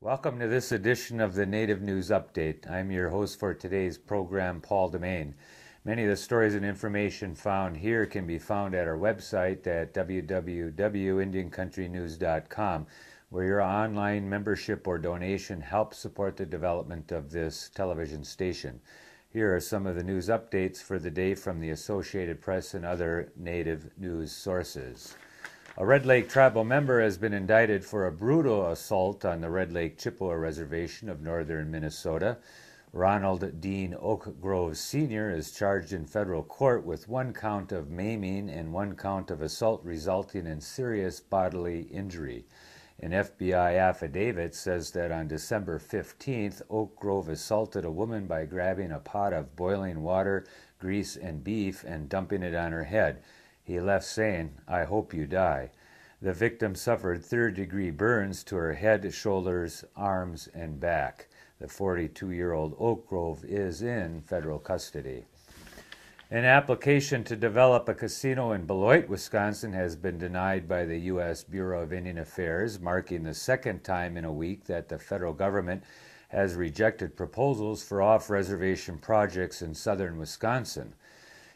Welcome to this edition of the Native News Update. I'm your host for today's program, Paul Demain. Many of the stories and information found here can be found at our website at www.indiancountrynews.com, where your online membership or donation helps support the development of this television station. Here are some of the news updates for the day from the Associated Press and other Native news sources. A Red Lake tribal member has been indicted for a brutal assault on the Red Lake Chippewa Reservation of northern Minnesota. Ronald Dean Oak Grove Sr. is charged in federal court with one count of maiming and one count of assault resulting in serious bodily injury. An FBI affidavit says that on December 15th, Oak Grove assaulted a woman by grabbing a pot of boiling water, grease, and beef and dumping it on her head. He left saying, "I hope you die." The victim suffered third-degree burns to her head, shoulders, arms, and back. The 42-year-old Oak Grove is in federal custody. An application to develop a casino in Beloit, Wisconsin has been denied by the U.S. Bureau of Indian Affairs, marking the second time in a week that the federal government has rejected proposals for off-reservation projects in southern Wisconsin.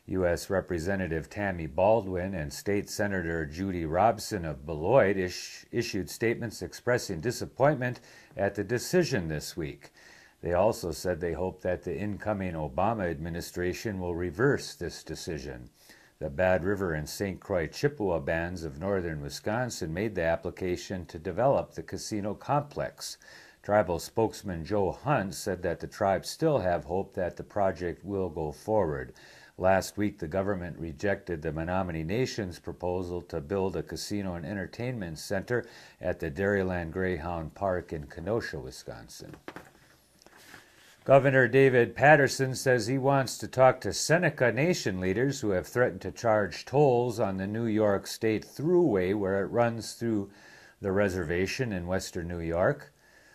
U.S. Representative Tammy Baldwin and State Senator Judy Robson of Beloit issued statements expressing disappointment at the decision this week. They also said they hope that the incoming Obama administration will reverse this decision. The Bad River and St. Croix Chippewa bands of northern Wisconsin made the application to develop the casino complex. Tribal spokesman Joe Hunt said that the tribes still have hope that the project will go forward. Last week, the government rejected the Menominee Nation's proposal to build a casino and entertainment center at the Dairyland Greyhound Park in Kenosha, Wisconsin. Governor David Paterson says he wants to talk to Seneca Nation leaders who have threatened to charge tolls on the New York State Thruway, where it runs through the reservation in western New York.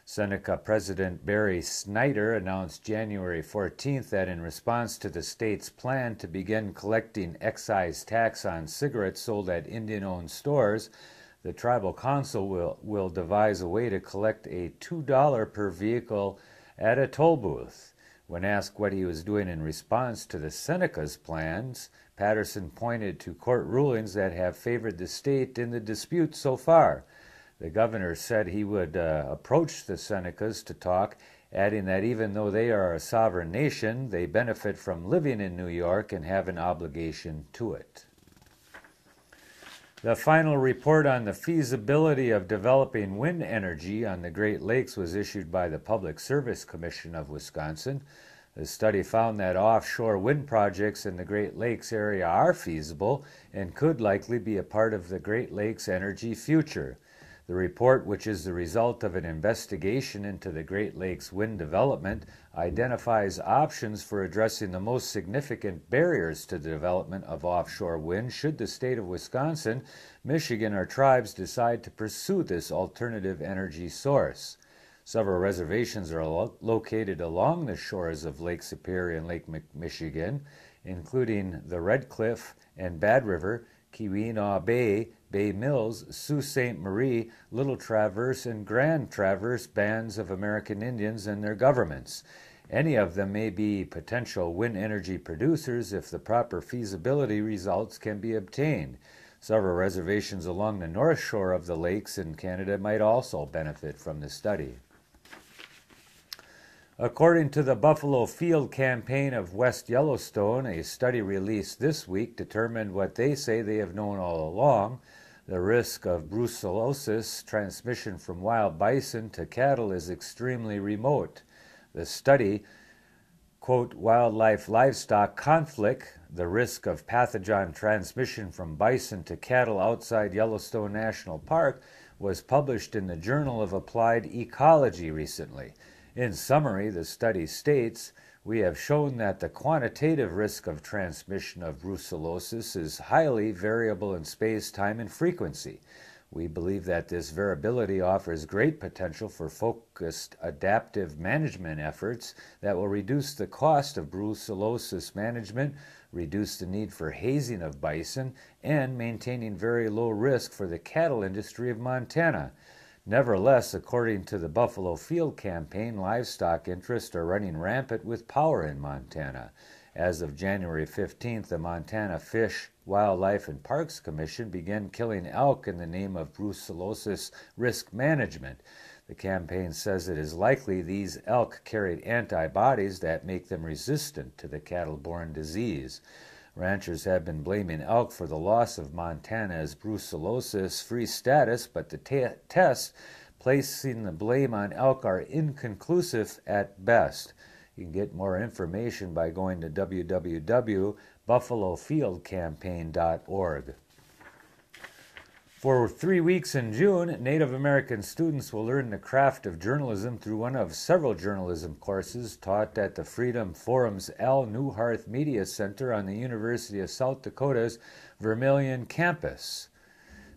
Seneca President Barry Snyder announced January 14th that in response to the state's plan to begin collecting excise tax on cigarettes sold at Indian-owned stores, the Tribal Council will devise a way to collect a $2 per vehicle at a toll booth. When asked what he was doing in response to the Seneca's plans, Patterson pointed to court rulings that have favored the state in the dispute so far. The governor said he would approach the Senecas to talk, adding that even though they are a sovereign nation, they benefit from living in New York and have an obligation to it. The final report on the feasibility of developing wind energy on the Great Lakes was issued by the Public Service Commission of Wisconsin. The study found that offshore wind projects in the Great Lakes area are feasible and could likely be a part of the Great Lakes energy future. The report, which is the result of an investigation into the Great Lakes wind development, identifies options for addressing the most significant barriers to the development of offshore wind should the state of Wisconsin, Michigan, or tribes decide to pursue this alternative energy source. Several reservations are located along the shores of Lake Superior and Lake Michigan, including the Red Cliff and Bad River, Keweenaw Bay, Bay Mills, Sault Ste. Marie, Little Traverse, and Grand Traverse bands of American Indians and their governments. Any of them may be potential wind energy producers if the proper feasibility results can be obtained. Several reservations along the north shore of the lakes in Canada might also benefit from the study. According to the Buffalo Field Campaign of West Yellowstone, a study released this week determined what they say they have known all along. The risk of brucellosis transmission from wild bison to cattle is extremely remote. The study, quote, Wildlife-Livestock Conflict, the risk of pathogen transmission from bison to cattle outside Yellowstone National Park, was published in the Journal of Applied Ecology recently. In summary, the study states, we have shown that the quantitative risk of transmission of brucellosis is highly variable in space, time, and frequency. We believe that this variability offers great potential for focused adaptive management efforts that will reduce the cost of brucellosis management, reduce the need for hazing of bison, and maintaining very low risk for the cattle industry of Montana. Nevertheless, according to the Buffalo Field campaign, livestock interests are running rampant with power in Montana. As of January 15th, the Montana Fish, Wildlife, and Parks Commission began killing elk in the name of brucellosis risk management. The campaign says it is likely these elk carried antibodies that make them resistant to the cattle-borne disease. Ranchers have been blaming elk for the loss of Montana's brucellosis-free status, but the tests placing the blame on elk are inconclusive at best. You can get more information by going to www.buffalofieldcampaign.org. For 3 weeks in June, Native American students will learn the craft of journalism through one of several journalism courses taught at the Freedom Forum's Al Newharth Media Center on the University of South Dakota's Vermilion campus.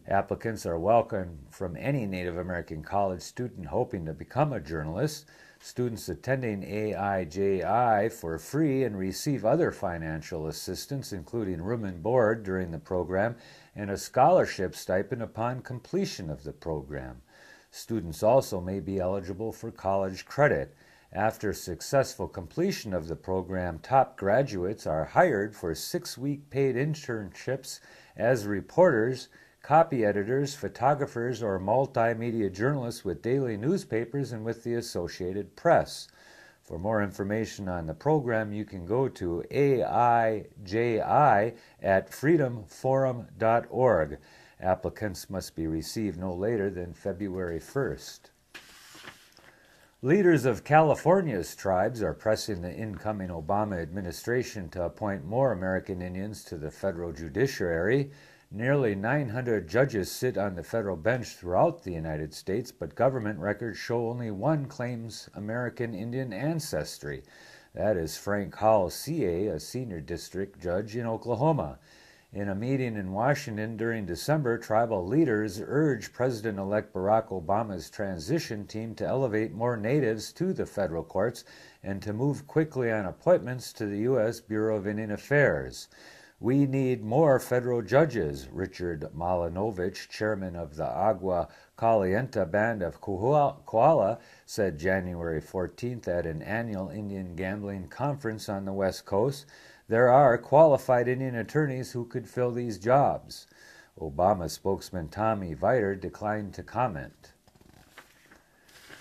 Applicants are welcome from any Native American college student hoping to become a journalist. Students attending AIJI for free and receive other financial assistance, including room and board during the program, and a scholarship stipend upon completion of the program. Students also may be eligible for college credit. After successful completion of the program, top graduates are hired for 6-week paid internships as reporters, copy editors, photographers, or multimedia journalists with daily newspapers and with the Associated Press. For more information on the program, you can go to AIJI at freedomforum.org. Applicants must be received no later than February 1st. Leaders of California's tribes are pressing the incoming Obama administration to appoint more American Indians to the federal judiciary. Nearly 900 judges sit on the federal bench throughout the United States, but government records show only one claims American Indian ancestry. That is Frank Howell, CA, a senior district judge in Oklahoma. In a meeting in Washington during December, tribal leaders urged President-elect Barack Obama's transition team to elevate more natives to the federal courts and to move quickly on appointments to the U.S. Bureau of Indian Affairs. We need more federal judges, Richard Malinovich, chairman of the Agua Caliente Band of Koala, said January 14th at an annual Indian gambling conference on the West Coast. There are qualified Indian attorneys who could fill these jobs. Obama spokesman Tommy Viter declined to comment.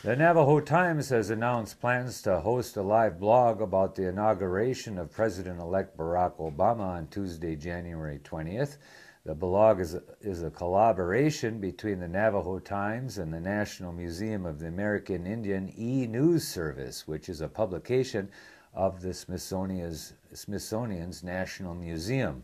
The Navajo Times has announced plans to host a live blog about the inauguration of President-elect Barack Obama on Tuesday, January 20th. The blog is a collaboration between the Navajo Times and the National Museum of the American Indian e-News Service, which is a publication of the Smithsonian's National Museum.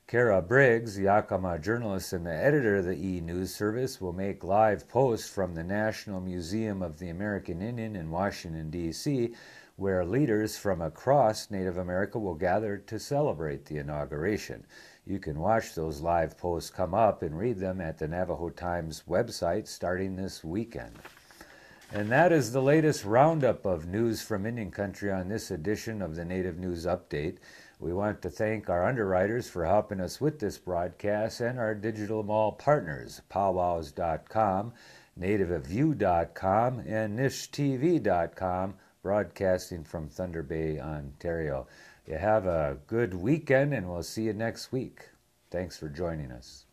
Kara Briggs, the Yakama journalist and the editor of the e-News Service, will make live posts from the National Museum of the American Indian in Washington, D.C., where leaders from across Native America will gather to celebrate the inauguration. You can watch those live posts come up and read them at the Navajo Times website starting this weekend. And that is the latest roundup of news from Indian Country on this edition of the Native News Update. We want to thank our underwriters for helping us with this broadcast and our digital mall partners, powwows.com, nativeview.com, and nishtv.com, broadcasting from Thunder Bay, Ontario. You have a good weekend, and we'll see you next week. Thanks for joining us.